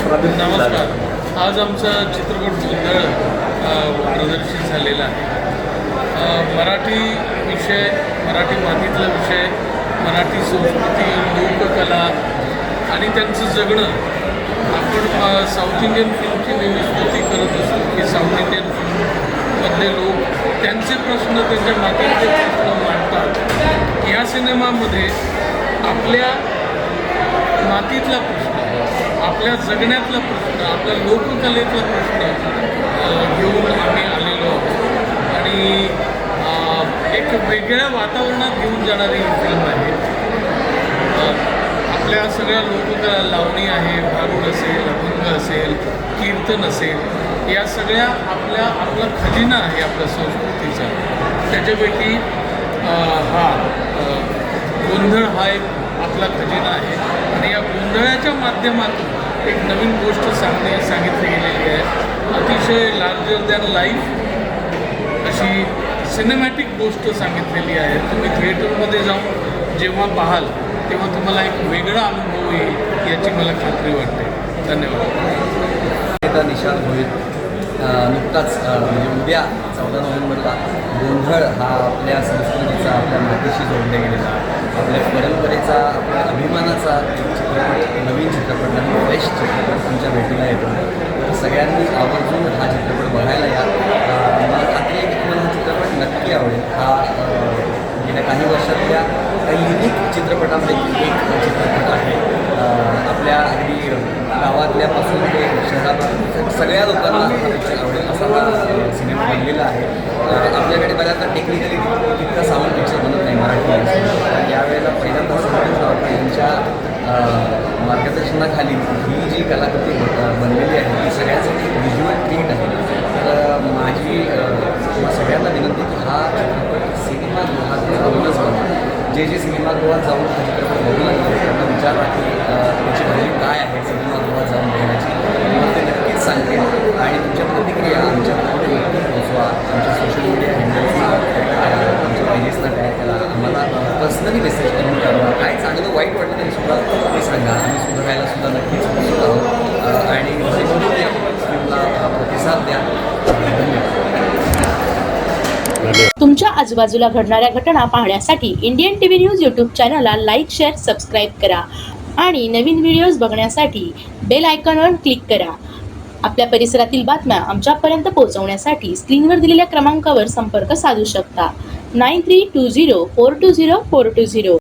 नमस्कार. आज आमचा चित्रपट गोंधळ प्रदर्शित झालेला आहे. मराठी विषय, मराठी मातीतला विषय, मराठी संस्कृती, लोककला आणि त्यांचं जगणं. आपण साऊथ इंडियन फिल्मची नेहमी स्तुती करत असतो की साऊथ इंडियन फिल्ममधले लोक त्यांचे प्रश्न, त्यांच्या मातीतले प्रश्न मांडतात. या सिनेमामध्ये आपल्या मातीतला प्रश्न, आपल्या जगण्यातला प्रश्न, आपल्या लोककलेतला प्रश्न घेऊन आम्ही आलेलो आहोत आणि एक वेगळ्या वातावरणात घेऊन जाणारी ही फिल्म आहे. आपल्या सगळ्या लोककला, लावणी आहे, भारूड असेल, अभंग असेल, कीर्तन असेल, या सगळ्या आपला खजिना आहे आपल्या संस्कृतीचा. त्याच्यापैकी गोंधळ हा एक आपला खजिना आहे आणि या गोंधळाच्या माध्यमातून एक नवीन गोष्ट सांगितली गेलेली आहे. अतिशय लार्जर दॅन लाईफ अशी सिनेमॅटिक गोष्ट सांगितलेली आहे. तुम्ही थिएटरमध्ये जाऊन जेव्हा पाहाल तेव्हा तुम्हाला एक वेगळा अनुभव येईल याची मला खात्री वाटते. धन्यवाद. निशाल होईल नुकताच म्हणजे उद्या 14 नोव्हेंबरला गोंधळ हा आपल्या संस्कृतीचा, आपल्या मातीशी जोडल्या गेलेला, आपल्या परंपरेचा, आपल्या अभिमानाचा एक चित्रपट, नवीन चित्रपट, नवीन फ्रेश चित्रपट तुमच्या भेटीला येतो. तर सगळ्यांनी आवर्जून हा चित्रपट बघायला या. मला खात्री आहे की तुम्हाला हा चित्रपट नक्की आवडेल. हा गेल्या काही वर्षातल्या काही युनिक चित्रपटांपैकी एक चित्रपट आहे. आपल्या अगदी गावातल्यापासून ते शहरापासून सगळ्या लोकांना हा पिक्चर आवडेल असा हा सिनेमा बनलेला आहे. आपल्याकडे बऱ्याचदा टेक्निकली तितका साऊंड पिक्चर बनत नाही मराठी. यावेळेला पहिल्यांदा संतोष यांच्या मार्गदर्शनाखाली ही जी कलाकृती बनलेली आहे ती सगळ्यांसाठी व्हिज्युअल ट्रीट आहे. तर माझी सगळ्यांना विनंती की हा चित्रपट सिनेमागृहात जाऊनच बघा. जे सिनेमागृहात जाऊन हा चित्रपट बघू लागले त्यांना विचारा की त्याची व्हॅल्यू काय आहे सिनेमागृहात जाऊन बघण्याची. मला ते नक्कीच सांगेल आणि तुमच्या प्रतिक्रिया आमच्याकडे नक्की पोचवा. आमच्या सोशल मीडिया हँडल्सना टॅग करा, आमच्या पेजेसना टॅग करा, आम्हाला पर्सनली मेसेज करून कळवा. काय चांगलं वाईट वाटलं तरी सुद्धा ते सांगा. आम्ही सुधारायला सुद्धा नक्कीच उत्सुक आहोत आणि या फिल्मला प्रतिसाद द्या. धन्यवाद. तुमच्या आजूबाजूला घडणाऱ्या घटना पाहण्यासाठी इंडियन टीव्ही न्यूज यूट्यूब चॅनलला लाईक, शेअर, सबस्क्राईब करा आणि नवीन व्हिडिओज बघण्यासाठी बेल आयकॉनवर क्लिक करा. आपल्या परिसरातील बातम्या आमच्यापर्यंत पोहोचवण्यासाठी स्क्रीनवर दिलेल्या क्रमांकावर संपर्क साधू शकता. 9320420420.